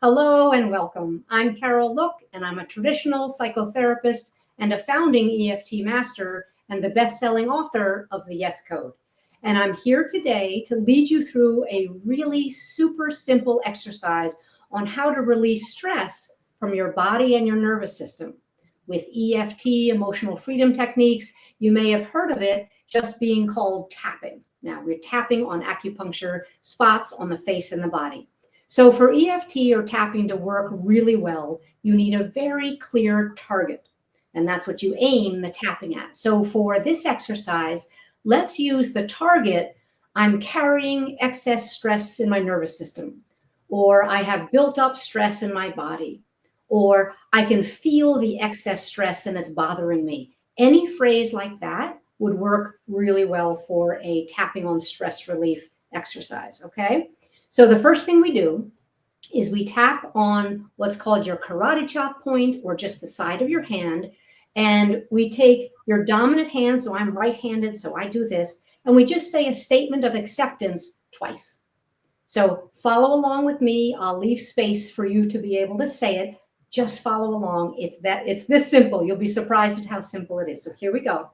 Hello and welcome. I'm Carol Look, and I'm a traditional psychotherapist and a founding EFT master and the best-selling author of the Yes Code. And I'm here today to lead you through a really super simple exercise on how to release stress from your body and your nervous system. With EFT, emotional freedom techniques, you may have heard of it just being called tapping. Now, we're tapping on acupuncture spots on the face and the body. So for EFT or tapping to work really well, you need a very clear target, and that's what you aim the tapping at. So for this exercise, let's use the target. I'm carrying excess stress in my nervous system, or I have built up stress in my body, or I can feel the excess stress and it's bothering me. Any phrase like that would work really well for a tapping on stress relief exercise, okay? So the first thing we do is we tap on what's called your karate chop point, or just the side of your hand. And we take your dominant hand, so I'm right-handed, so I do this, and we just say a statement of acceptance twice. So follow along with me. I'll leave space for you to be able to say it. Just follow along. It's this simple. You'll be surprised at how simple it is. So here we go.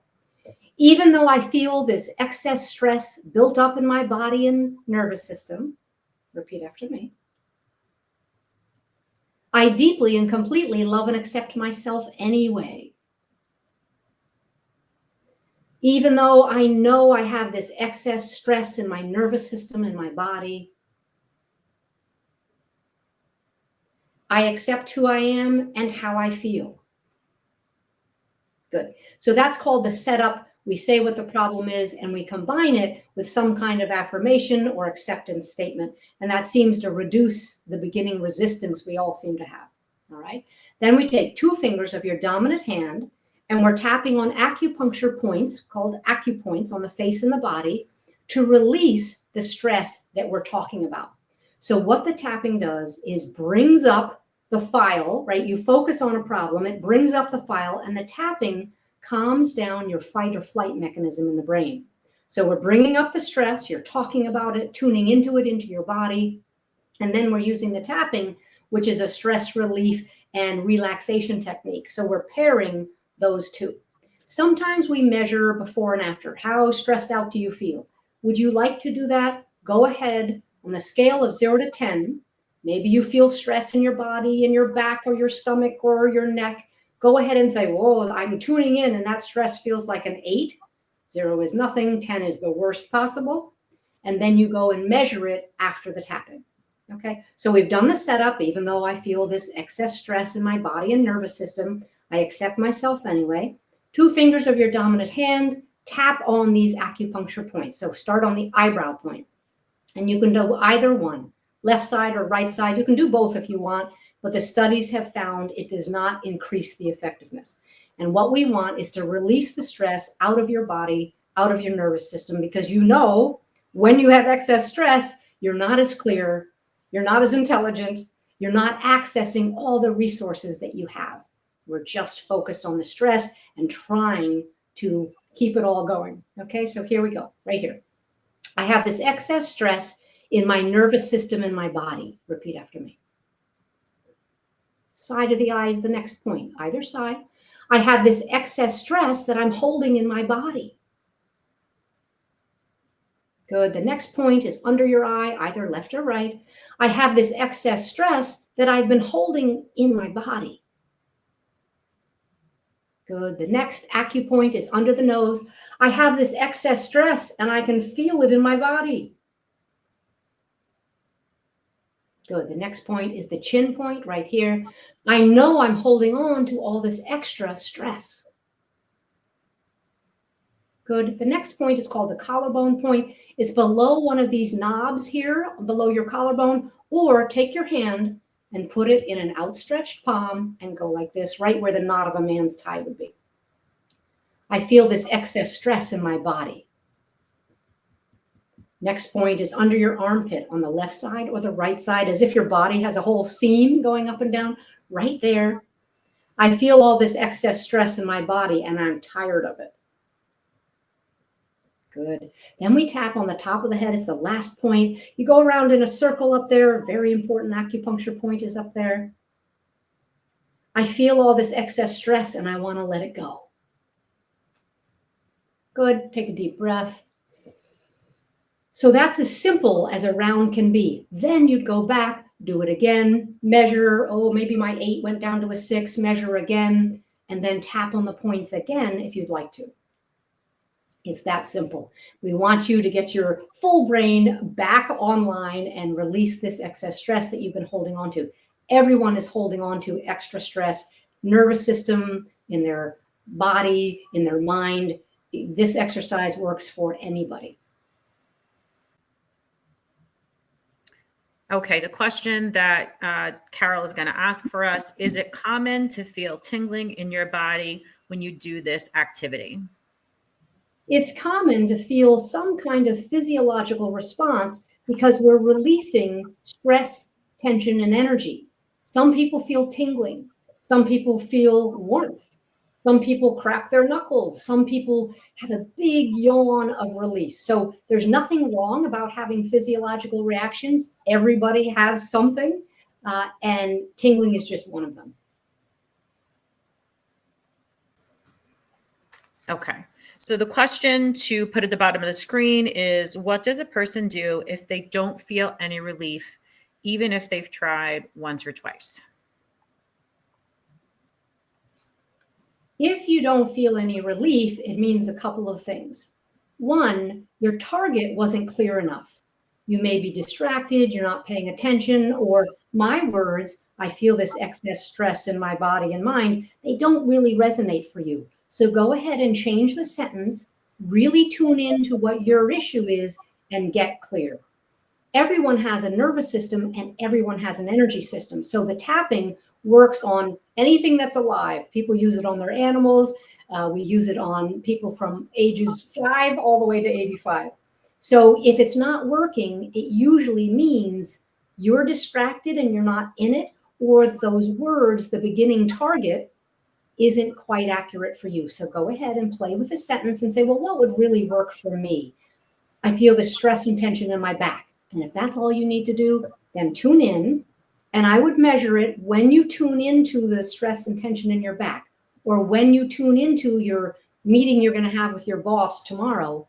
Even though I feel this excess stress built up in my body and nervous system, repeat after me. I deeply and completely love and accept myself anyway. Even though I know I have this excess stress in my nervous system and my body, I accept who I am and how I feel. Good. So that's called the setup. We say what the problem is, and we combine it with some kind of affirmation or acceptance statement. And that seems to reduce the beginning resistance we all seem to have. All right. Then we take 2 fingers of your dominant hand, and we're tapping on acupuncture points called acupoints on the face and the body to release the stress that we're talking about. So what the tapping does is brings up the file, right? You focus on a problem, it brings up the file, and the tapping calms down your fight or flight mechanism in the brain. So we're bringing up the stress, you're talking about it, tuning into it, into your body, and then we're using the tapping, which is a stress relief and relaxation technique. So we're pairing those two. Sometimes we measure before and after. How stressed out do you feel? Would you like to do that? Go ahead on the scale of 0 to 10. Maybe you feel stress in your body, in your back or your stomach or your neck. Go ahead and say, whoa, I'm tuning in and that stress feels like an 8. 0 is nothing, 10 is the worst possible. And then you go and measure it after the tapping. Okay, so we've done the setup. Even though I feel this excess stress in my body and nervous system, I accept myself anyway. 2 fingers of your dominant hand, tap on these acupuncture points. So start on the eyebrow point, and you can do either one, left side or right side. You can do both if you want, but the studies have found it does not increase the effectiveness. And what we want is to release the stress out of your body, out of your nervous system, because you know when you have excess stress, you're not as clear, you're not as intelligent, you're not accessing all the resources that you have. We're just focused on the stress and trying to keep it all going. Okay, so here we go, right here. I have this excess stress in my nervous system and my body. Repeat after me. Side of the eye is the next point, either side. I have this excess stress that I'm holding in my body. Good. The next point is under your eye, either left or right. I have this excess stress that I've been holding in my body. Good. The next acupoint is under the nose. I have this excess stress and I can feel it in my body. Good. The next point is the chin point right here. I know I'm holding on to all this extra stress. Good. The next point is called the collarbone point. It's below one of these knobs here, below your collarbone, or take your hand and put it in an outstretched palm and go like this, right where the knot of a man's tie would be. I feel this excess stress in my body. Next point is under your armpit on the left side or the right side, as if your body has a whole seam going up and down right there. I feel all this excess stress in my body and I'm tired of it. Good. Then we tap on the top of the head. It's the last point. You go around in a circle up there. Very important acupuncture point is up there. I feel all this excess stress and I want to let it go. Good. Take a deep breath. So that's as simple as a round can be. Then you'd go back, do it again, measure. Oh, maybe my 8 went down to a 6, measure again, and then tap on the points again if you'd like to. It's that simple. We want you to get your full brain back online and release this excess stress that you've been holding on to. Everyone is holding on to extra stress, nervous system, in their body, in their mind. This exercise works for anybody. Okay, the question that Carol is going to ask for us, is it common to feel tingling in your body when you do this activity? It's common to feel some kind of physiological response because we're releasing stress, tension, and energy. Some people feel tingling. Some people feel warmth. Some people crack their knuckles. Some people have a big yawn of release. So there's nothing wrong about having physiological reactions. Everybody has something, and tingling is just one of them. Okay. So the question to put at the bottom of the screen is, what does a person do if they don't feel any relief, even if they've tried once or twice? If you don't feel any relief, it means a couple of things. One, your target wasn't clear enough. You may be distracted, you're not paying attention, or my words, I feel this excess stress in my body and mind, they don't really resonate for you. So go ahead and change the sentence, really tune in to what your issue is and get clear. Everyone has a nervous system and everyone has an energy system. So the tapping works on anything that's alive. People use it on their animals. We use it on people from ages 5 all the way to 85. So if it's not working, it usually means you're distracted and you're not in it, or those words, the beginning target, isn't quite accurate for you. So go ahead and play with the sentence and say, well, what would really work for me? I feel the stress and tension in my back. And if that's all you need to do, then tune in. And I would measure it when you tune into the stress and tension in your back, or when you tune into your meeting you're going to have with your boss tomorrow.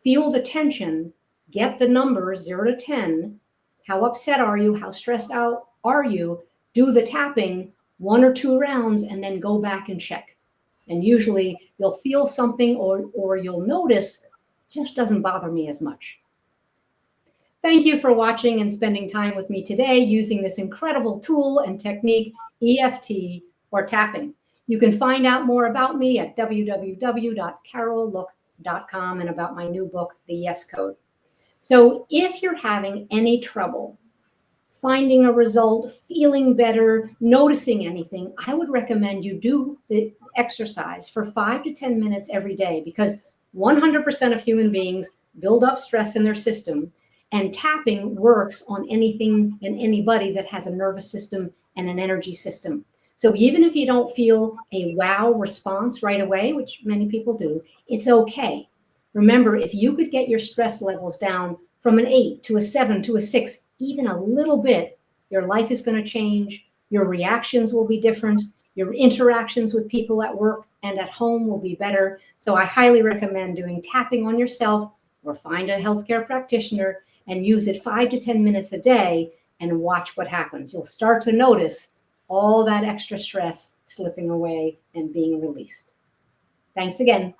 Feel the tension, get the numbers 0 to 10. How upset are you? How stressed out are you? Do the tapping 1 or 2 rounds and then go back and check. And usually you'll feel something or you'll notice just doesn't bother me as much. Thank you for watching and spending time with me today using this incredible tool and technique, EFT, or tapping. You can find out more about me at www.carollook.com and about my new book, The Yes Code. So if you're having any trouble finding a result, feeling better, noticing anything, I would recommend you do the exercise for 5 to 10 minutes every day, because 100% of human beings build up stress in their system, and tapping works on anything and anybody that has a nervous system and an energy system. So even if you don't feel a wow response right away, which many people do, it's okay. Remember, if you could get your stress levels down from an 8 to a 7 to a 6, even a little bit, your life is going to change. Your reactions will be different. Your interactions with people at work and at home will be better. So I highly recommend doing tapping on yourself, or find a healthcare practitioner and use it 5 to 10 minutes a day and watch what happens. You'll start to notice all that extra stress slipping away and being released. Thanks again.